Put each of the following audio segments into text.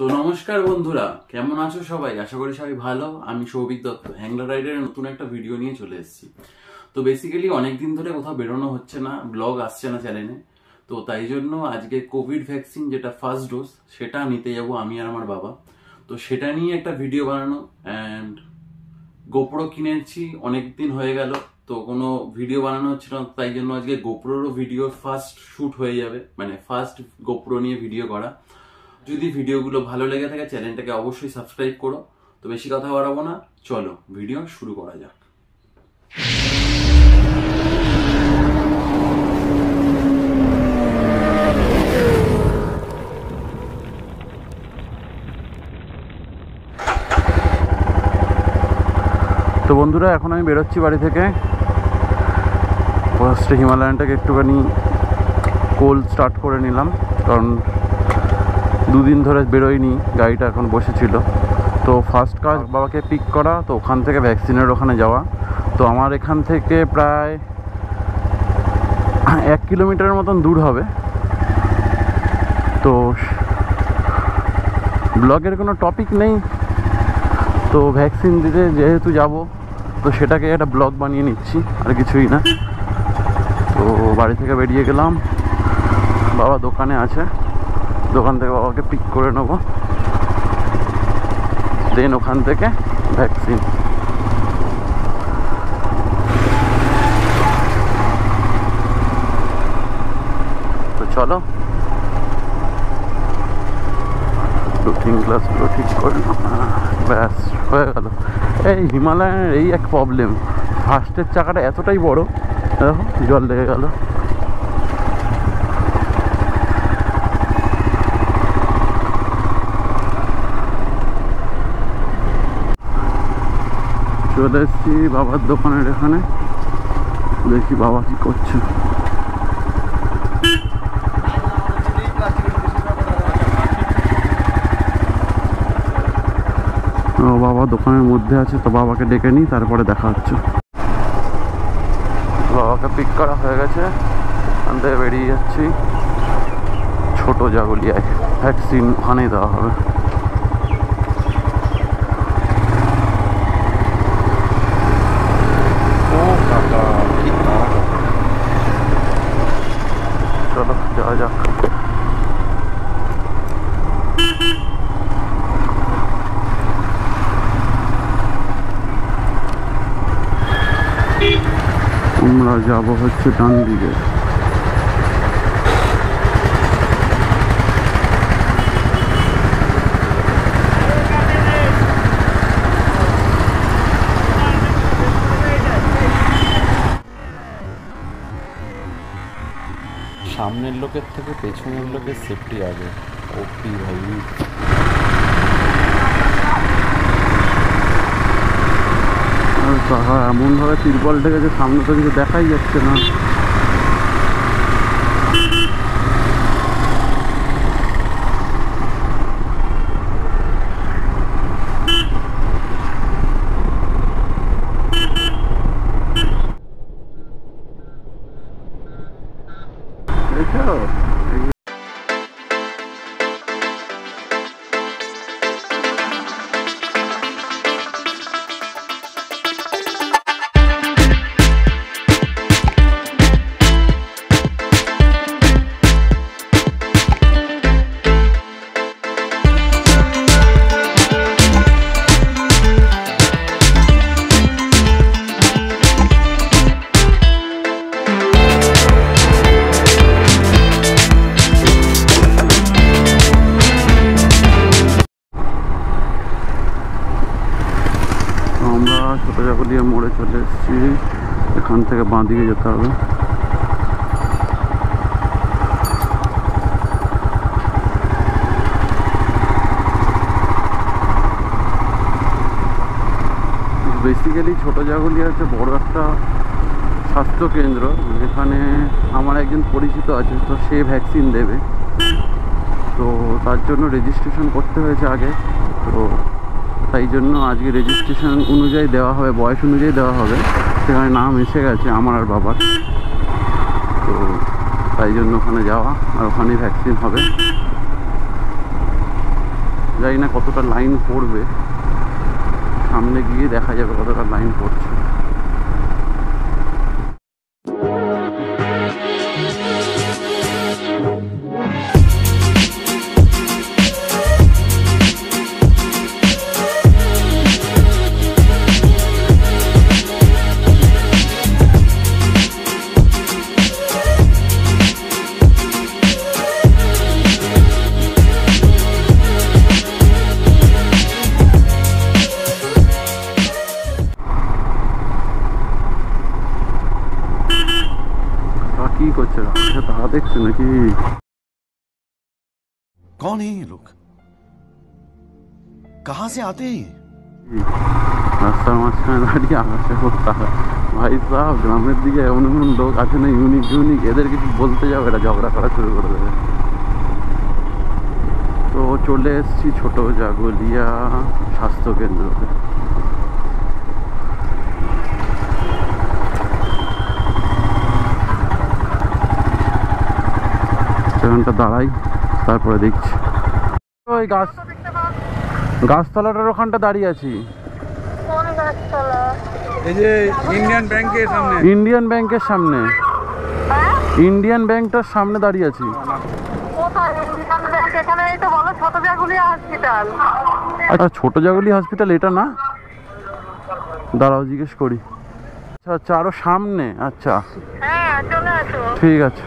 তো নমস্কার বন্ধুরা, কেমন আছো সবাই? আশা করি সবাই ভালো। আমি সৌভিক দত্ত হ্যাংলার রাইডারের নতুন একটা ভিডিও নিয়ে চলে এসেছি। তো বেসিক্যালি অনেকদিন ধরে কোথাও বেরোনো হচ্ছে না, ব্লগ আসছে না চ্যানেলে। তো তাই জন্য আজকে কোভিড ভ্যাকসিন যেটা ফার্স্ট ডোজ সেটা নিতে যাব আমি আর আমার বাবা। তো সেটা নিয়ে একটা ভিডিও বানানো, অ্যান্ড গোপ্রো কিনেছি অনেকদিন হয়ে গেল, তো কোনো ভিডিও বানানো হচ্ছিল না। তাই জন্য আজকে গোপ্রোরও ভিডিও ফার্স্ট শুট হয়ে যাবে, মানে ফার্স্ট গোপ্রো নিয়ে ভিডিও করা। যদি ভিডিওগুলো ভালো লেগে থাকে চ্যানেলটাকে অবশ্যই সাবস্ক্রাইব করো। তো বেশি কথা বাড়াবো না, চলো ভিডিও শুরু করা যাক। তো বন্ধুরা, এখন আমি বেরোচ্ছি বাড়ি থেকে। ফার্স্টে হিমালয়ানটাকে একটুখানি কোল্ড স্টার্ট করে নিলাম, কারণ দুদিন ধরে বেরোয়নি, গাড়িটা এখন বসেছিল। তো ফার্স্ট কাজ বাবাকে পিক করা, তো ওখান থেকে ভ্যাকসিনের ওখানে যাওয়া। তো আমার এখান থেকে প্রায় 1 কিলোমিটারের মতন দূর হবে। তো ব্লগের কোনো টপিক নেই, তো ভ্যাকসিন দিতে যেহেতু যাব, তো সেটাকে একটা ব্লগ বানিয়ে নিচ্ছি, আর কিছুই না। তো বাড়ি থেকে বেরিয়ে গেলাম, বাবা দোকানে আছে, দোকান থেকে বাবাকে পিক করে নেবো, দেন ওখান থেকে ভ্যাকসিন। তো চলো, লুকিং গ্লাসগুলো ঠিক করলাম, ব্যাস হয়ে গেল। এই হিমালয়ানের এই এক প্রবলেম, ফার্স্টের চাকাটা এতটাই বড়, দেখো জল লেগে গেল। চলে এসেছি বাবার দোকানের এখানে, দেখি বাবা কি করছে। বাবা দোকানের মধ্যে আছে, তো বাবাকে ডেকে নিই, তারপরে দেখা হচ্ছে। বাবাকে পিক করা হয়ে গেছে, ওখান থেকে বেরিয়ে যাচ্ছি ছোট জাগুলিয়ায়, ভ্যাকসিন ওখানেই দেওয়া হবে। চলো যাওয়া যাক। আমরা যাবো হচ্ছে ডান দিকে। সামনের লোকের থেকে পেছনের লোকের সেফটি আগে। ওপি ভাই, এমন ভাবে তিরপল ঢেকেছে, সামনে তো কিছু দেখাই যাচ্ছে না। দেখো ছোট জাগুলিয়া মোড়ে চলে এসেছি, এখান থেকে বাঁ দিকে যেতে হবে। বেসিক্যালি ছোট জাগুলিয়া হচ্ছে বড় একটা স্বাস্থ্য কেন্দ্র, যেখানে আমার একজন পরিচিত আছে, তো সে ভ্যাকসিন দেবে। তো তার জন্য রেজিস্ট্রেশন করতে হয়েছে আগে, তো তাই জন্য আজকে রেজিস্ট্রেশন অনুযায়ী দেওয়া হবে, বয়স অনুযায়ী দেওয়া হবে। সেখানে নাম এসে গেছে আমার আর বাবার, তো তাই জন্য ওখানে যাওয়া, আর ওখানেই ভ্যাকসিন হবে। জানি না কতটা লাইন পড়বে, সামনে গিয়ে দেখা যাবে কতটা লাইন পড়ছে। কি করছে তারা দেখছে নাকি? कौन है ये लोग? कहां से आते हैं ये? রাস্তার মাঝখানে দাঁড়িয়ে আকাশে করতে হয় ভাই সাহেব। গ্রামের দিকে এমন এমন লোক আছে না, ইউনিক ইউনিক, এদের কিছু বলতে যাবে এটা ঝগড়া করা শুরু করে দেবে। তো চলে এসছি ছোট জাগলিয়া স্বাস্থ্য কেন্দ্রতে। সেখানটা দাঁড়াই, তারপরে দেখছি। ওই গাছতলাটার ওখানটা দাঁড়িয়ে আছি। এই যে ইন্ডিয়ান ব্যাংকের সামনে, ইন্ডিয়ান ব্যাংকের সামনে, ইন্ডিয়ান ব্যাংকটার সামনে দাঁড়িয়ে আছি। আচ্ছা, ছোট জাগলি হসপিটাল এটা না? দাঁড়াও জিজ্ঞেস করি। আচ্ছা আচ্ছা, আরো সামনে। আচ্ছা ঠিক আছে।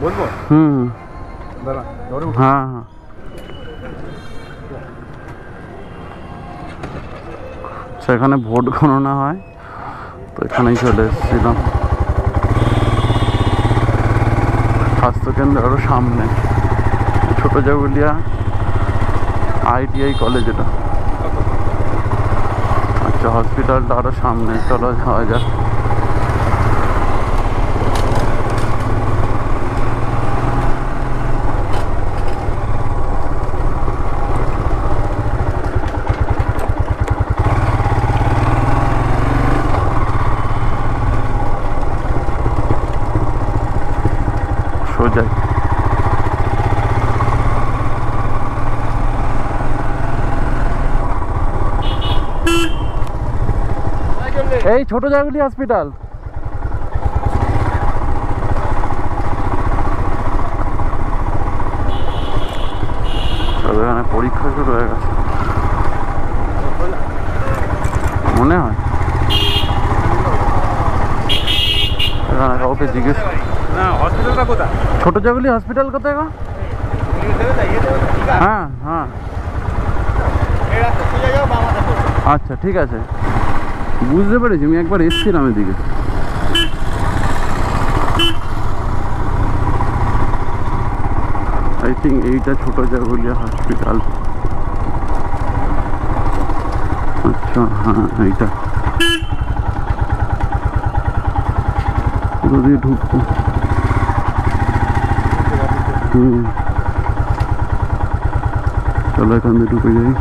বলবো? দাঁড়া, হ্যাঁ হ্যাঁ। সেখানে ভোট গণনা হয়, তো এখানেই চলে এসেছিলাম। স্বাস্থ্যকেন্দ্র আরো সামনে, ছোট জাগুলিয়া ITI কলেজ এটা। আচ্ছা, হসপিটালটা আরো সামনে, চলো যাওয়া যাক। সোজাই এই ছোট জাগুলি হসপিটাল। এখানে পরীক্ষা শুরু হয়ে গেছে মনে হয়। এখানে কাউকে জিজ্ঞেস না, হসপিটালটা কোথায়? ছোট জাগুলি হসপিটাল কোথায় গো? হ্যাঁ হ্যাঁ, আচ্ছা ঠিক আছে, বুঝতে পেরেছি। আমি একবার এসেছিলাম এদিকে। আই থিঙ্ক এইটা ছোট জাগুলিয়া হসপিটাল। আচ্ছা হ্যাঁ, এইটা যদি ঢুকবো। চলো এখান থেকে ঢুকে যাই।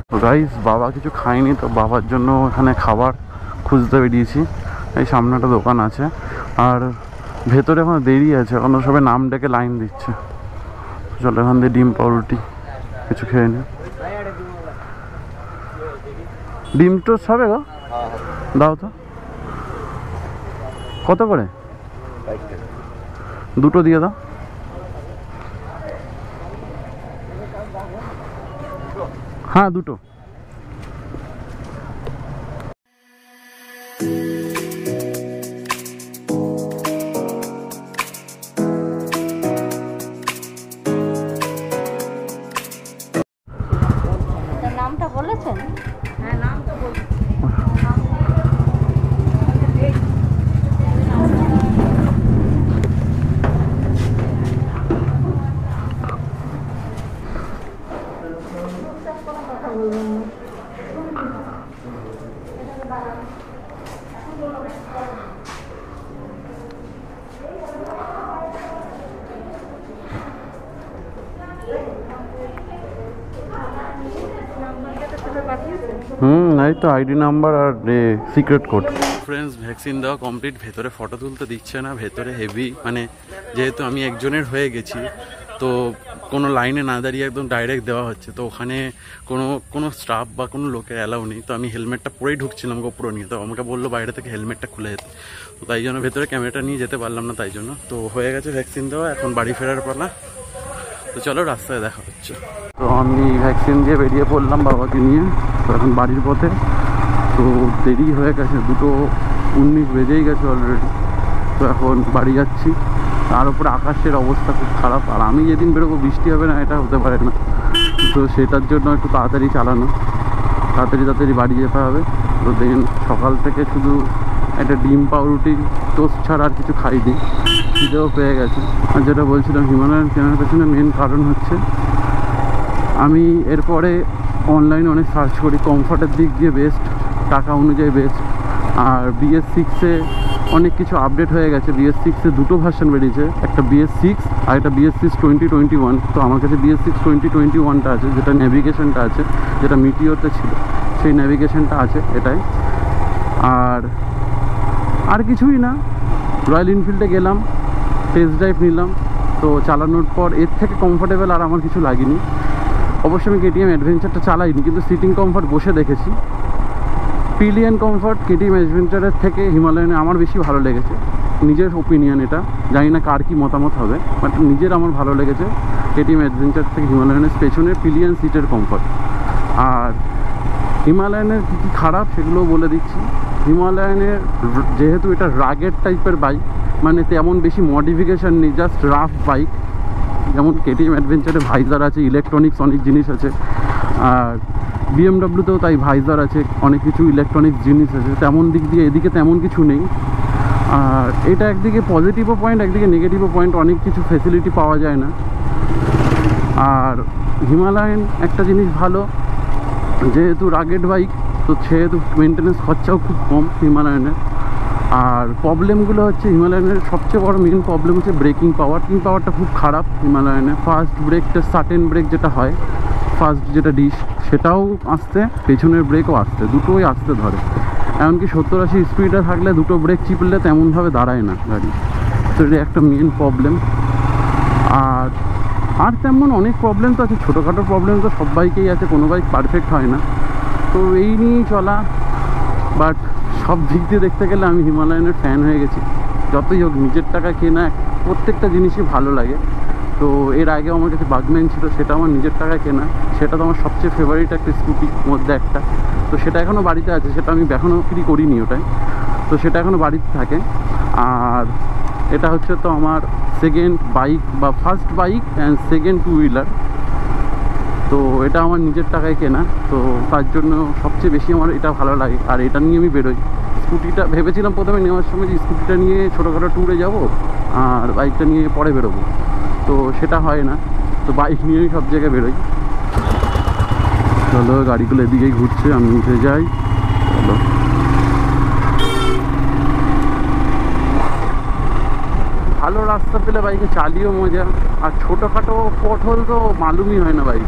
তো গাইস, বাবা কিছু খায়নি, তো বাবার জন্য এখানে খাবার খুঁজতে বেরিয়েছি। এই সামনে একটা দোকান আছে, আর ভেতরে এখন দেরি আছে, এখন সবাই নাম ডেকে লাইন দিচ্ছে। চলো এখান দিয়ে ডিম পাউরুটি কিছু খেয়ে নি। ডিম টোস্ট হবে গো? দাও তো। কত করে? দুটো দিয়ে দাও। হ্যাঁ দুটো। নামটা বলেছেন? হ্যাঁ, নাম তো বলছি। এই তো আইডি নাম্বার আর সিক্রেট কোড। ফ্রেন্ডস ভ্যাকসিন দেওয়া কমপ্লিট। ভেতরে ফটো তুলতে দিচ্ছে না, ভেতরে হেভি, মানে যেহেতু আমি একজনের হয়ে গেছি তো কোনো লাইনে না দাঁড়িয়ে একদম ডাইরেক্ট দেওয়া হচ্ছে। তো ওখানে কোনো স্টাফ বা কোনো লোকের অ্যালাউ নেই। তো আমি হেলমেটটা পরেই ঢুকছিলাম গোপ্রো নিয়ে, তো আমাকে বললো বাইরে থেকে হেলমেটটা খুলে যেতে। তো তাই জন্য ভেতরে ক্যামেরাটা নিয়ে যেতে পারলাম না, তাই জন্য। তো হয়ে গেছে ভ্যাকসিন দেওয়া, এখন বাড়ি ফেরার পালা। তো চলো রাস্তায় দেখা হচ্ছে। তো আমি ভ্যাকসিন দিয়ে বেরিয়ে পড়লাম বাবাকে নিয়ে। তো এখন বাড়ির পথে। তো দেরি হয়ে গেছে, 2:19 বেজেই গেছে অলরেডি। তো এখন বাড়ি যাচ্ছি। তার উপরে আকাশের অবস্থা খুব খারাপ, আর আমি যেদিন বেরোবো বৃষ্টি হবে না এটা হতে পারে না। তো সেটার জন্য একটু তাড়াতাড়ি চালানো, তাড়াতাড়ি বাড়ি যেতে হবে। তো দেখেন সকাল থেকে শুধু একটা ডিম পাউরুটি টোস্ট ছাড়া আর কিছু খাইনি, খিদেও পেয়ে গেছে। আর যেটা বলছিলাম হিমালয়ান কেনার পেছনে মেন কারণ হচ্ছে আমি এরপরে অনলাইনে অনেক সার্চ করি, কমফর্টের দিক দিয়ে বেস্ট, টাকা অনুযায়ী বেস্ট। আর BS6-এ অনেক কিছু আপডেট হয়ে গেছে। BS6-এ 2টো ভার্সন বেরিয়েছে, একটা BS6 আর একটা BS6 2021। তো আমার কাছে BS6 2021টা আছে, যেটা নেভিগেশনটা আছে, যেটা মিটিওরতে ছিল সেই নেভিগেশনটা আছে এটাই। আর কিছুই না, রয়্যাল এনফিল্ডে গেলাম, টেস্ট ড্রাইভ নিলাম। তো চালানোর পর এর থেকে কমফোর্টেবল আর আমার কিছু লাগেনি। অবশ্যই আমি KTM অ্যাডভেঞ্চারটা চালাইনি, কিন্তু সিটিং কমফর্ট বসে দেখেছি। পিলিয়ন কমফর্ট KTM অ্যাডভেঞ্চারের থেকে হিমালয়ানে আমার বেশি ভালো লেগেছে। নিজের ওপিনিয়ন এটা, জানি না কার কী মতামত হবে, বাট নিজের আমার ভালো লেগেছে KTM অ্যাডভেঞ্চার থেকে হিমালয়ানের পেছনের পিলিয়ন সিটের কমফর্ট। আর হিমালয়ানের কী কী খারাপ সেগুলোও বলে দিচ্ছি। হিমালয়ানের যেহেতু এটা রাগেড টাইপের বাইক, মানে তেমন বেশি মডিফিকেশান নেই, জাস্ট রাফ বাইক। যেমন KTM অ্যাডভেঞ্চারে ভাইজার আছে, ইলেকট্রনিক্স অনেক জিনিস আছে। আর BMW-তেও তাই ভাইজার আছে, অনেক কিছু ইলেকট্রনিক্স জিনিস আছে। তেমন দিক দিয়ে এদিকে তেমন কিছু নেই। আর এটা একদিকে পজিটিভও পয়েন্ট, একদিকে নেগেটিভও পয়েন্ট, অনেক কিছু ফেসিলিটি পাওয়া যায় না। আর হিমালয়ান একটা জিনিস ভালো, যেহেতু রাগেড বাইক, তো সেহেতু মেনটেন্যান্স খরচাও খুব কম হিমালয়ানের। আর প্রবলেমগুলো হচ্ছে হিমালয়ানের সবচেয়ে বড় মেন প্রবলেম হচ্ছে ব্রেকিং পাওয়ারটা খুব খারাপ হিমালয়ানের। ফার্স্ট ব্রেকটা সার্টেন ব্রেক যেটা হয়, ফার্স্ট যেটা ডিশ, সেটাও আসতে, পেছনের ব্রেকও আসতে, দুটোই আসতে ধরে। এমনকি 70-80 স্পিডে থাকলে দুটো ব্রেক চিপলে তেমনভাবে দাঁড়ায় না গাড়ি। তো এটা একটা মেন প্রবলেম। আর তেমন অনেক প্রবলেম তো আছে, ছোটোখাটো প্রবলেম তো সব বাইকেই আছে, কোনো বাইক পারফেক্ট হয় না। তো এই নিয়েই চলা। বাট সব দিক দিয়ে দেখতে গেলে আমি হিমালয়ানের ফ্যান হয়ে গেছি। যতই হোক নিজের টাকা কেনা প্রত্যেকটা জিনিসই ভালো লাগে। তো এর আগেও আমার কাছে বাগম্যান ছিল, সেটা আমার নিজের টাকায় কেনা, সেটা তো আমার সবচেয়ে ফেভারিট একটা স্কুটির মধ্যে একটা। তো সেটা এখনও বাড়িতে আছে, সেটা আমি এখনও বিক্রি করিনি ওটাই। তো সেটা এখনও বাড়িতে থাকে। আর এটা হচ্ছে তো আমার সেকেন্ড বাইক বা first bike and second two wheeler. তো এটা আমার নিজের টাকায় কেনা, তো তার জন্য সবচেয়ে বেশি আমার এটা ভালো লাগে। আর এটা নিয়ে আমি বেরোই। স্কুটিটা ভেবেছিলাম প্রথমে নেওয়ার সময় যে স্কুটিটা নিয়ে ছোটোখাটো ট্যুরে যাব আর বাইকটা নিয়ে পরে বেরোবো, তো সেটা হয় না। তো বাইক নিয়েই সব জায়গায় বেরোই। চলো গাড়িগুলো এদিকেই ঘুরছে, আমি উঠে যাই। চলো ভালো রাস্তা পেলে বাইকে চালিয়েও মজা। আর ছোটোখাটো পথ তো মালুমই হয় না বাইক।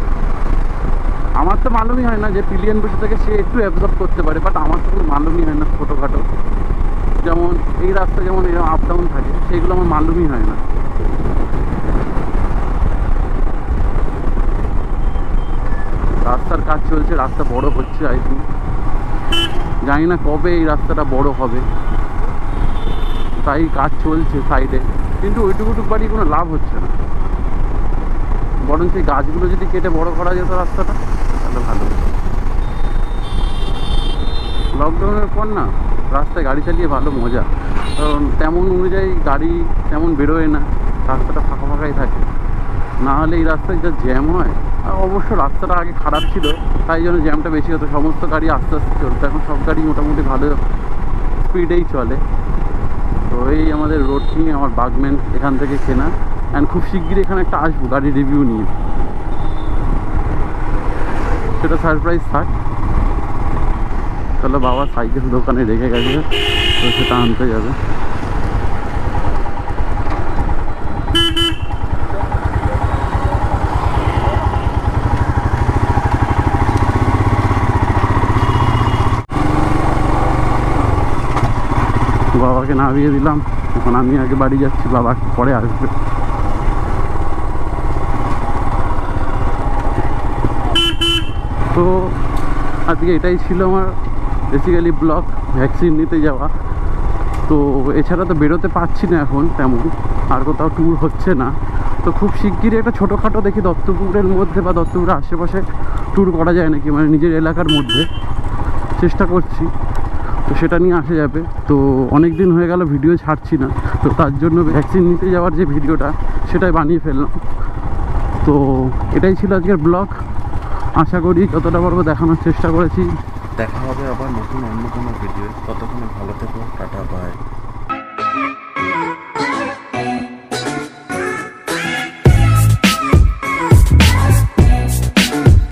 আমার তো মালুমই হয় না যে পিলিয়ন বসে থেকে সে একটু অ্যাবজর্ব করতে পারে, বাট আমার তো কোনো মালুমই হয় না ছোটোখাটো। যেমন এই রাস্তা যেমন এরকম আপ ডাউন থাকে, সেইগুলো আমার মালুমই হয় না। রাস্তার কাজ চলছে, রাস্তা বড় হচ্ছে আই থিঙ্ক। জানি না কবে এই রাস্তাটা বড় হবে, তাই কাজ চলছে সাইডে, কিন্তু ওইটুকু বাড়ি কোনো লাভ হচ্ছে না। বরঞ্চ এই গাছগুলো যদি কেটে বড় করা যেত রাস্তাটা, তাহলে ভালো। লকডাউনের পর না রাস্তায় গাড়ি চালিয়ে ভালো মজা, কারণ তেমন অনুযায়ী গাড়ি তেমন বেরোয় না, রাস্তাটা ফাঁকা ফাঁকাই থাকে। না হলে এই রাস্তায় যা জ্যাম হয়। আর অবশ্য রাস্তাটা আগে খারাপ ছিল, তাই জন্য জ্যামটা বেশি হতো, সমস্ত গাড়ি আস্তে আস্তে চলতো। এখন সব গাড়ি মোটামুটি ভালো স্পিডেই চলে। তো এই আমাদের রোড কিং, আমার বাগম্যান এখান থেকে কেনা। অ্যান্ড খুব শিগগিরই এখানে একটা আসবো গাড়ি রিভিউ নিয়ে, সেটা সারপ্রাইজ থাক। তাহলে বাবা সাইকেল দোকানে রেখে গেছে, তো সেটা আনতে যাবে। বাবাকে নামিয়ে দিলাম। এখন আমি আগে বাড়ি যাচ্ছি, বাবা পরে আসবে। তো আজকে এটাই ছিল আমার বেসিক্যালি ব্লগ, ভ্যাকসিন নিতে যাওয়া। তো এছাড়া তো বেরোতে পারছি না এখন তেমন, আর কোথাও ট্যুর হচ্ছে না। তো খুব শিগগিরই একটা ছোটোখাটো দেখি দত্তপুরের মধ্যে বা দত্তপুরের আশেপাশে ট্যুর করা যায় নাকি, মানে নিজের এলাকার মধ্যে চেষ্টা করছি। তো সেটা নিয়ে আসা যাবে। তো অনেক দিন হয়ে গেল ভিডিও ছাড়ছি না, তো তার জন্য ভ্যাকসিন নিতে যাওয়ার যে ভিডিওটা সেটাই বানিয়ে ফেললাম। তো এটাই ছিল আজকের ব্লগ। আশা করি যতটা পারবো দেখানোর চেষ্টা করেছি। দেখা হবে আবার নতুন অন্য কোনো ভিডিও। ততক্ষণে ভালো থেকো, টাটা, বাই।